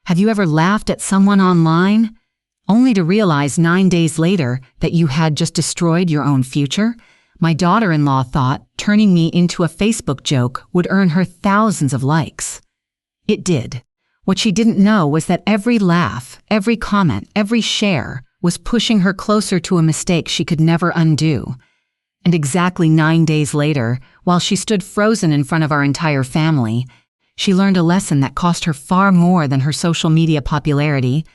Have you ever laughed at someone online, only to realize 9 days later that you had just destroyed your own future? My daughter-in-law thought turning me into a Facebook joke would earn her thousands of likes. It did. What she didn't know was that every laugh, every comment, every share was pushing her closer to a mistake she could never undo. And exactly 9 days later, while she stood frozen in front of our entire family, she learned a lesson that cost her far more than her social media popularity.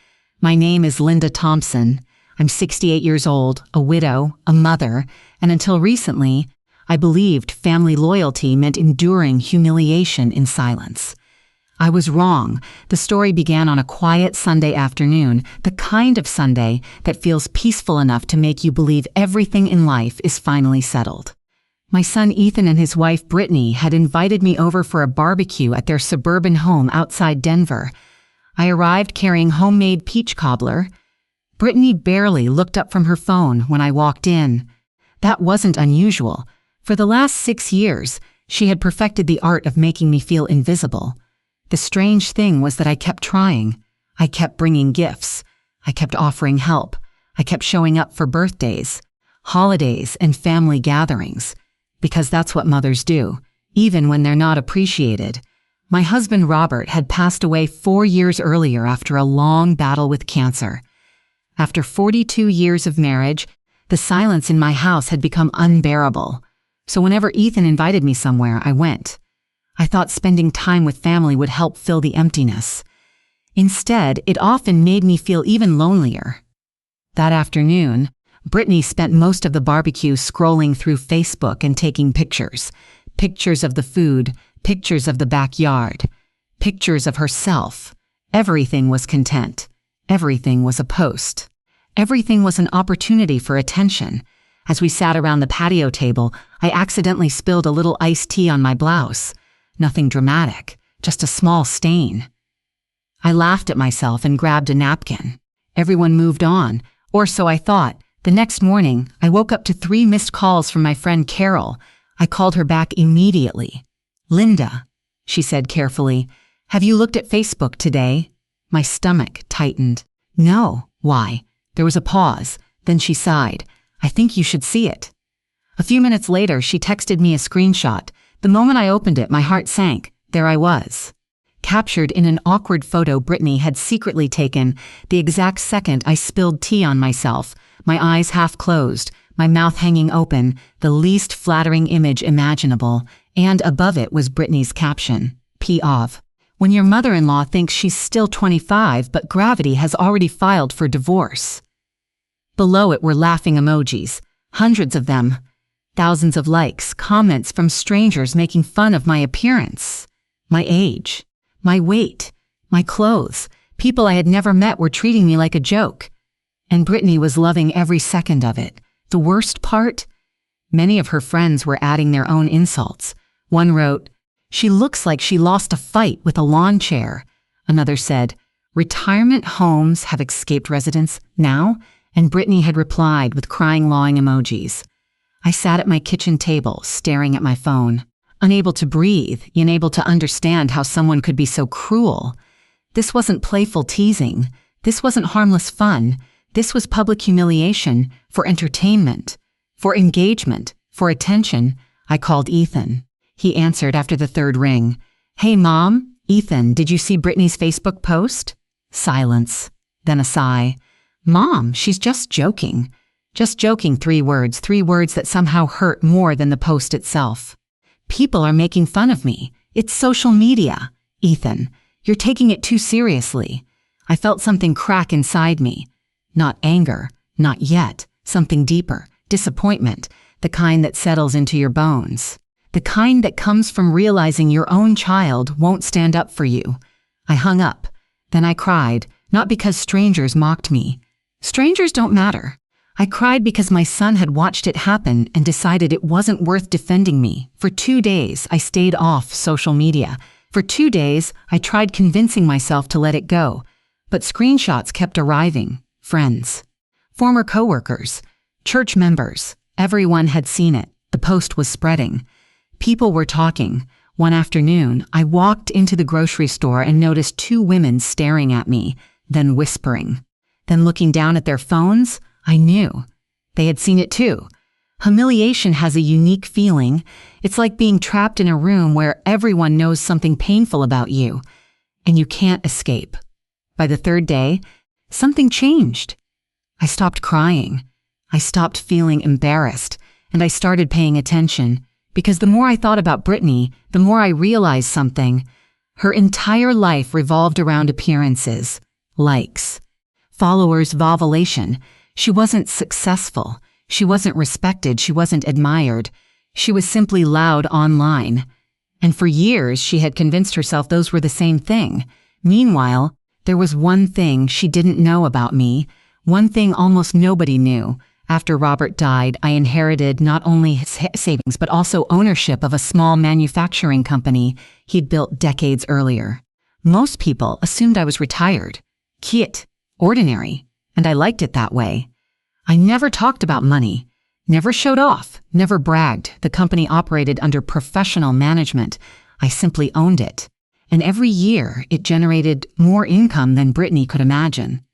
My name is Linda Thompson. I'm 68 years old, a widow, a mother, and until recently, I believed family loyalty meant enduring humiliation in silence. I was wrong. The story began on a quiet Sunday afternoon, the kind of Sunday that feels peaceful enough to make you believe everything in life is finally settled. My son Ethan and his wife Brittany had invited me over for a barbecue at their suburban home outside Denver. I arrived carrying homemade peach cobbler. Brittany barely looked up from her phone when I walked in. That wasn't unusual. For the last 6 years, she had perfected the art of making me feel invisible. The strange thing was that I kept trying. I kept bringing gifts. I kept offering help. I kept showing up for birthdays, holidays, and family gatherings. Because that's what mothers do, even when they're not appreciated. My husband Robert had passed away 4 years earlier after a long battle with cancer. After 42 years of marriage, the silence in my house had become unbearable. So whenever Ethan invited me somewhere, I went. I thought spending time with family would help fill the emptiness. Instead, it often made me feel even lonelier. That afternoon, Brittany spent most of the barbecue scrolling through Facebook and taking pictures. Pictures of the food, pictures of the backyard, pictures of herself. Everything was content. Everything was a post. Everything was an opportunity for attention. As we sat around the patio table, I accidentally spilled a little iced tea on my blouse. Nothing dramatic, just a small stain. I laughed at myself and grabbed a napkin. Everyone moved on, or so I thought. The next morning, I woke up to 3 missed calls from my friend Carol. I called her back immediately. "Linda," she said carefully, "have you looked at Facebook today?" My stomach tightened. "No, why?" There was a pause. Then she sighed. "I think you should see it." A few minutes later, she texted me a screenshot. The moment I opened it, my heart sank. There I was, captured in an awkward photo Brittany had secretly taken the exact second I spilled tea on myself, my eyes half closed, my mouth hanging open, the least flattering image imaginable, and above it was Brittany's caption, P.ov. When your mother-in-law thinks she's still 25 but gravity has already filed for divorce. Below it were laughing emojis, hundreds of them. Thousands of likes, comments from strangers making fun of my appearance, my age, my weight, my clothes. People I had never met were treating me like a joke. And Brittany was loving every second of it. The worst part? Many of her friends were adding their own insults. One wrote, "She looks like she lost a fight with a lawn chair." Another said, "Retirement homes have escaped residents now?" And Brittany had replied with crying lawing emojis. I sat at my kitchen table, staring at my phone, unable to breathe, unable to understand how someone could be so cruel. This wasn't playful teasing. This wasn't harmless fun. This was public humiliation for entertainment, for engagement, for attention. I called Ethan. He answered after the 3rd ring. "Hey, Mom? Ethan, did you see Brittany's Facebook post?" Silence. Then a sigh. "Mom, she's just joking." Just joking, 3 words that somehow hurt more than the post itself. "People are making fun of me. It's social media." "Ethan, you're taking it too seriously." I felt something crack inside me. Not anger, not yet, something deeper, disappointment, the kind that settles into your bones. The kind that comes from realizing your own child won't stand up for you. I hung up. Then I cried, not because strangers mocked me. Strangers don't matter. I cried because my son had watched it happen and decided it wasn't worth defending me. For 2 days, I stayed off social media. For 2 days, I tried convincing myself to let it go. But screenshots kept arriving. Friends, former coworkers, church members. Everyone had seen it. The post was spreading. People were talking. One afternoon, I walked into the grocery store and noticed two women staring at me, then whispering. Then looking down at their phones, I knew. They had seen it too. Humiliation has a unique feeling. It's like being trapped in a room where everyone knows something painful about you, and you can't escape. By the third day, something changed. I stopped crying. I stopped feeling embarrassed, and I started paying attention, because the more I thought about Brittany, the more I realized something. Her entire life revolved around appearances, likes, followers, validation. She wasn't successful. She wasn't respected. She wasn't admired. She was simply loud online. And for years, she had convinced herself those were the same thing. Meanwhile, there was one thing she didn't know about me, one thing almost nobody knew. After Robert died, I inherited not only his savings but also ownership of a small manufacturing company he'd built decades earlier. Most people assumed I was retired, quiet, ordinary, and I liked it that way. I never talked about money, never showed off, never bragged. The company operated under professional management. I simply owned it. And every year, it generated more income than Brittany could imagine.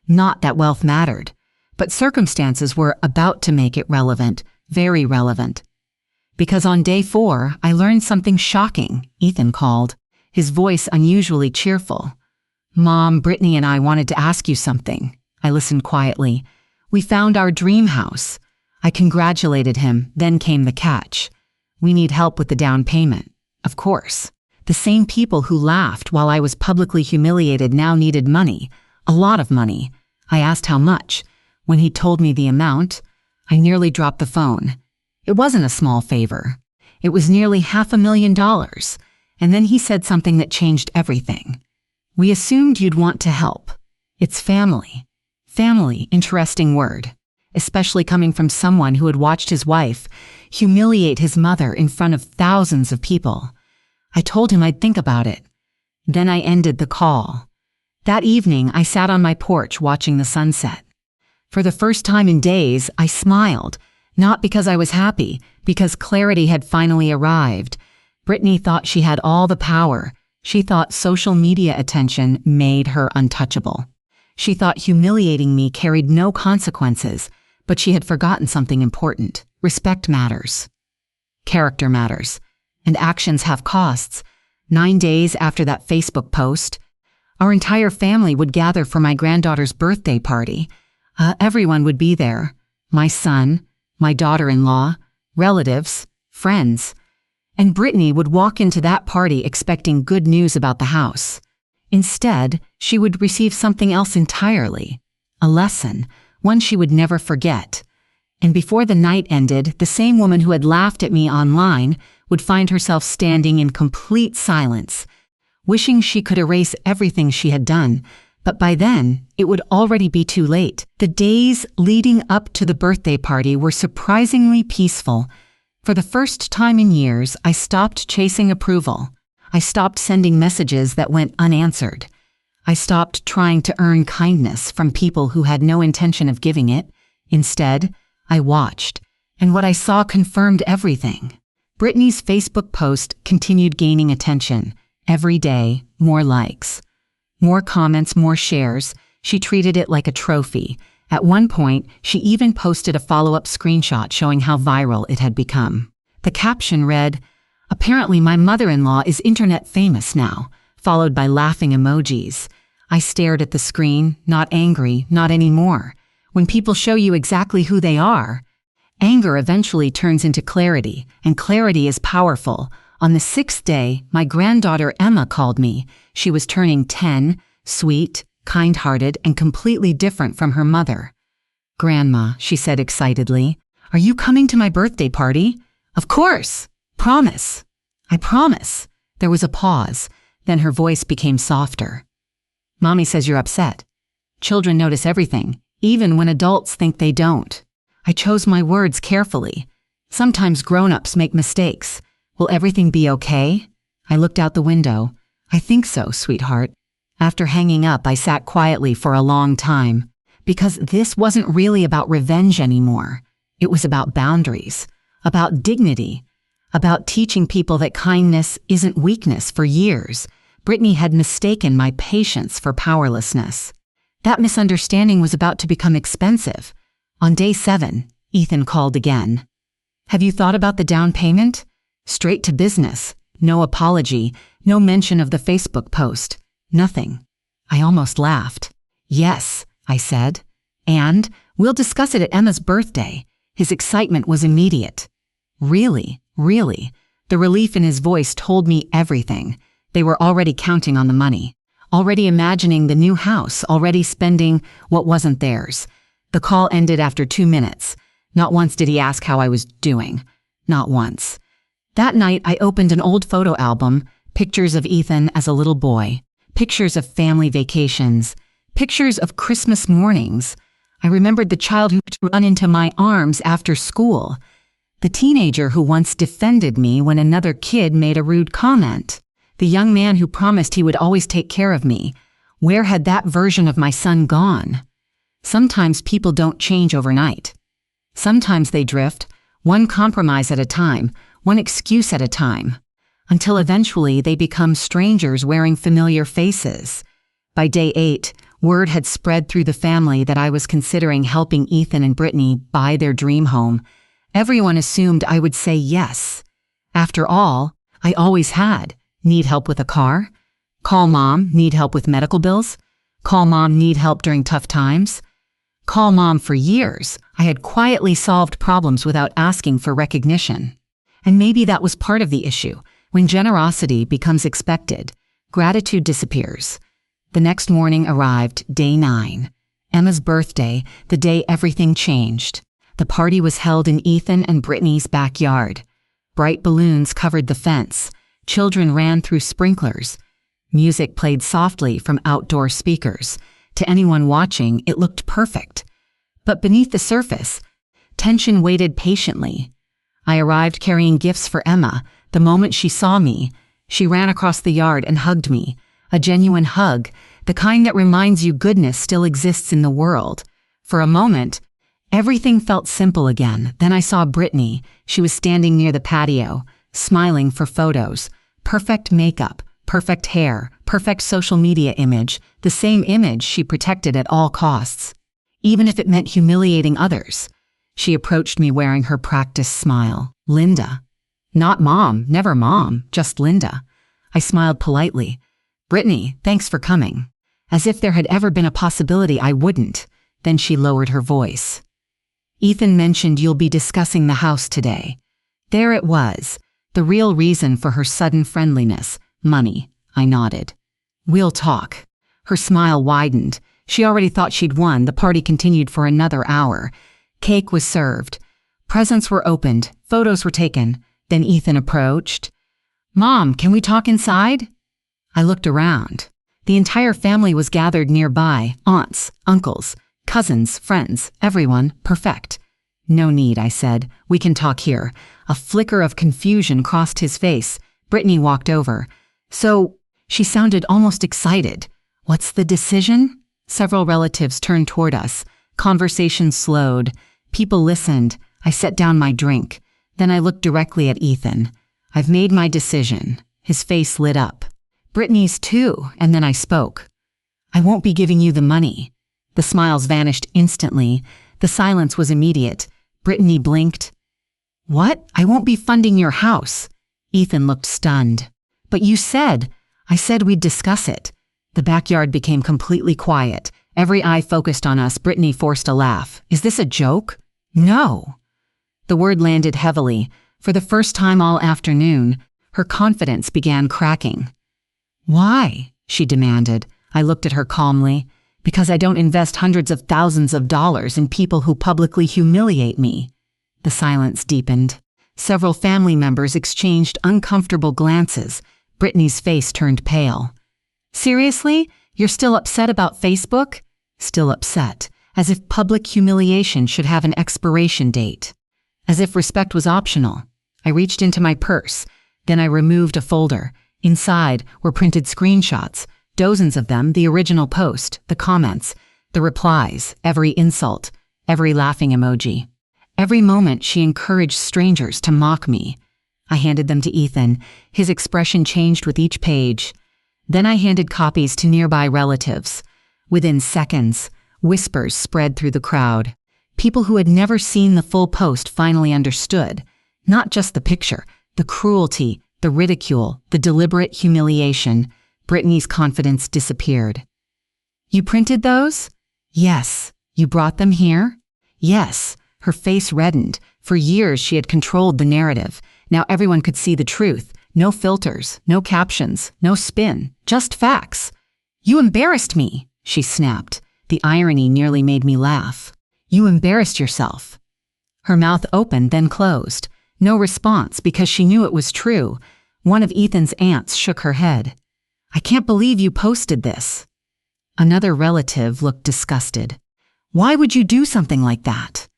Not that wealth mattered, but circumstances were about to make it relevant, very relevant. Because on day 4, I learned something shocking. Ethan called, his voice unusually cheerful. "Mom, Brittany and I wanted to ask you something." I listened quietly. "We found our dream house." I congratulated him, then came the catch. "We need help with the down payment." Of course. The same people who laughed while I was publicly humiliated now needed money, a lot of money. I asked how much. When he told me the amount, I nearly dropped the phone. It wasn't a small favor. It was nearly $500,000. And then he said something that changed everything. "We assumed you'd want to help. It's family." Family, interesting word, especially coming from someone who had watched his wife humiliate his mother in front of thousands of people. I told him I'd think about it. Then I ended the call. That evening, I sat on my porch watching the sunset. For the first time in days, I smiled, not because I was happy, because clarity had finally arrived. Brittany thought she had all the power. She thought social media attention made her untouchable. She thought humiliating me carried no consequences, but she had forgotten something important. Respect matters. Character matters. And actions have costs. 9 days after that Facebook post, our entire family would gather for my granddaughter's birthday party. Everyone would be there. My son, my daughter-in-law, relatives, friends. And Brittany would walk into that party expecting good news about the house. Instead, she would receive something else entirely. A lesson, one she would never forget. And before the night ended, the same woman who had laughed at me online would find herself standing in complete silence, wishing she could erase everything she had done. But by then, it would already be too late. The days leading up to the birthday party were surprisingly peaceful. For the first time in years, I stopped chasing approval. I stopped sending messages that went unanswered. I stopped trying to earn kindness from people who had no intention of giving it. Instead, I watched, and what I saw confirmed everything. Brittany's Facebook post continued gaining attention. Every day, more likes. More comments, more shares. She treated it like a trophy. At one point, she even posted a follow-up screenshot showing how viral it had become. The caption read, "Apparently my mother-in-law is internet famous now," followed by laughing emojis. I stared at the screen, not angry, not anymore. When people show you exactly who they are, anger eventually turns into clarity, and clarity is powerful. On the 6th day, my granddaughter Emma called me. She was turning 10, sweet, kind-hearted, and completely different from her mother. "Grandma," she said excitedly, "are you coming to my birthday party?" "Of course. Promise." "I promise." There was a pause. Then her voice became softer. "Mommy says you're upset. Children notice everything, even when adults think they don't." I chose my words carefully. Sometimes grown-ups make mistakes. "Will everything be okay?" I looked out the window. "I think so, sweetheart." After hanging up, I sat quietly for a long time, because this wasn't really about revenge anymore. It was about boundaries, about dignity, about teaching people that kindness isn't weakness for years. Brittany had mistaken my patience for powerlessness. That misunderstanding was about to become expensive. On day 7, Ethan called again. "Have you thought about the down payment?" Straight to business. No apology, no mention of the Facebook post. Nothing. I almost laughed. "Yes," I said. "And we'll discuss it at Emma's birthday." His excitement was immediate. "Really? Really?" The relief in his voice told me everything. They were already counting on the money. Already imagining the new house, already spending what wasn't theirs. The call ended after 2 minutes. Not once did he ask how I was doing. Not once. That night, I opened an old photo album, pictures of Ethan as a little boy, pictures of family vacations, pictures of Christmas mornings. I remembered the child who would run into my arms after school, the teenager who once defended me when another kid made a rude comment, the young man who promised he would always take care of me. Where had that version of my son gone? Sometimes people don't change overnight. Sometimes they drift, one compromise at a time, one excuse at a time, until eventually they become strangers wearing familiar faces. By day 8, word had spread through the family that I was considering helping Ethan and Brittany buy their dream home. Everyone assumed I would say yes. After all, I always had. Need help with a car? Call mom, need help with medical bills? Call mom, need help during tough times? Call mom. For years, I had quietly solved problems without asking for recognition. And maybe that was part of the issue. When generosity becomes expected, gratitude disappears. The next morning arrived, day 9. Emma's birthday, the day everything changed. The party was held in Ethan and Brittany's backyard. Bright balloons covered the fence. Children ran through sprinklers. Music played softly from outdoor speakers. To anyone watching, it looked perfect. But beneath the surface, tension waited patiently. I arrived carrying gifts for Emma. The moment she saw me, she ran across the yard and hugged me. A genuine hug, the kind that reminds you goodness still exists in the world. For a moment, everything felt simple again. Then I saw Brittany. She was standing near the patio, smiling for photos. Perfect makeup, perfect hair, perfect social media image, the same image she protected at all costs, even if it meant humiliating others. She approached me wearing her practiced smile. "Linda." Not mom, never mom, just Linda. I smiled politely. "Brittany, thanks for coming." As if there had ever been a possibility I wouldn't. Then she lowered her voice. "Ethan mentioned you'll be discussing the house today." There it was, the real reason for her sudden friendliness. Money. I nodded. "We'll talk." Her smile widened. She already thought she'd won. The party continued for another hour. Cake was served. Presents were opened. Photos were taken. Then Ethan approached. "Mom, can we talk inside?" I looked around. The entire family was gathered nearby. Aunts, uncles, cousins, friends, everyone perfect. "No need," I said. "We can talk here." A flicker of confusion crossed his face. Brittany walked over. "So," she sounded almost excited. "What's the decision?" Several relatives turned toward us. Conversation slowed. People listened. I set down my drink. Then I looked directly at Ethan. "I've made my decision." His face lit up. "Brittany's too," and then I spoke. "I won't be giving you the money." The smiles vanished instantly. The silence was immediate. Brittany blinked. "What? I won't be funding your house." Ethan looked stunned. "But you said—" "I said we'd discuss it." The backyard became completely quiet. Every eye focused on us. Brittany forced a laugh. "Is this a joke?" "No." The word landed heavily. For the first time all afternoon, her confidence began cracking. "Why?" she demanded. I looked at her calmly. "Because I don't invest hundreds of thousands of dollars in people who publicly humiliate me." The silence deepened. Several family members exchanged uncomfortable glances. Brittany's face turned pale. "Seriously? You're still upset about Facebook?" Still upset, as if public humiliation should have an expiration date. As if respect was optional. I reached into my purse. Then I removed a folder. Inside were printed screenshots, dozens of them, the original post, the comments, the replies, every insult, every laughing emoji. Every moment she encouraged strangers to mock me. I handed them to Ethan. His expression changed with each page. Then I handed copies to nearby relatives. Within seconds, whispers spread through the crowd. People who had never seen the full post finally understood. Not just the picture, the cruelty, the ridicule, the deliberate humiliation. Brittany's confidence disappeared. "You printed those?" "Yes." "You brought them here?" "Yes." Her face reddened. For years she had controlled the narrative. Now everyone could see the truth. No filters, no captions, no spin, just facts. "You embarrassed me," she snapped. The irony nearly made me laugh. "You embarrassed yourself." Her mouth opened, then closed. No response, because she knew it was true. One of Ethan's aunts shook her head. "I can't believe you posted this." Another relative looked disgusted. "Why would you do something like that?"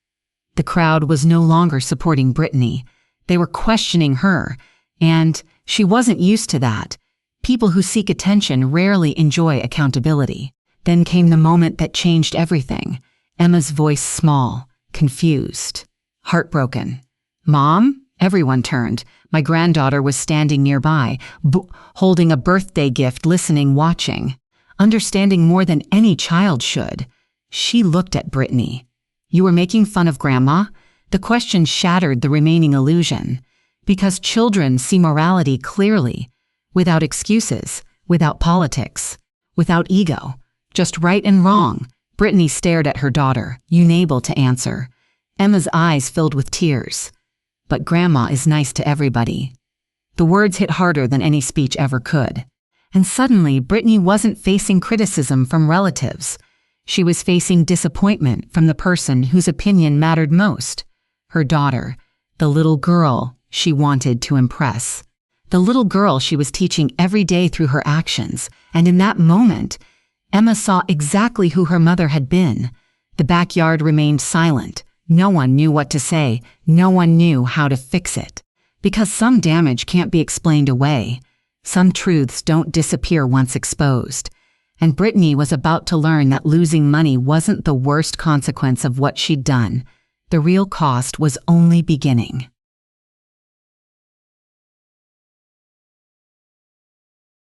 The crowd was no longer supporting Brittany. They were questioning her, and she wasn't used to that. People who seek attention rarely enjoy accountability. Then came the moment that changed everything. Emma's voice small, confused, heartbroken. "Mom?" Everyone turned. My granddaughter was standing nearby, holding a birthday gift, listening, watching, understanding more than any child should. She looked at Brittany. "You were making fun of Grandma?" The question shattered the remaining illusion. Because children see morality clearly, without excuses, without politics, without ego, just right and wrong. Brittany stared at her daughter, unable to answer. Emma's eyes filled with tears. "But Grandma is nice to everybody." The words hit harder than any speech ever could. And suddenly, Brittany wasn't facing criticism from relatives. She was facing disappointment from the person whose opinion mattered most. Her daughter, the little girl she wanted to impress. The little girl she was teaching every day through her actions. And in that moment, Emma saw exactly who her mother had been. The backyard remained silent. No one knew what to say. No one knew how to fix it. Because some damage can't be explained away. Some truths don't disappear once exposed. And Brittany was about to learn that losing money wasn't the worst consequence of what she'd done. The real cost was only beginning.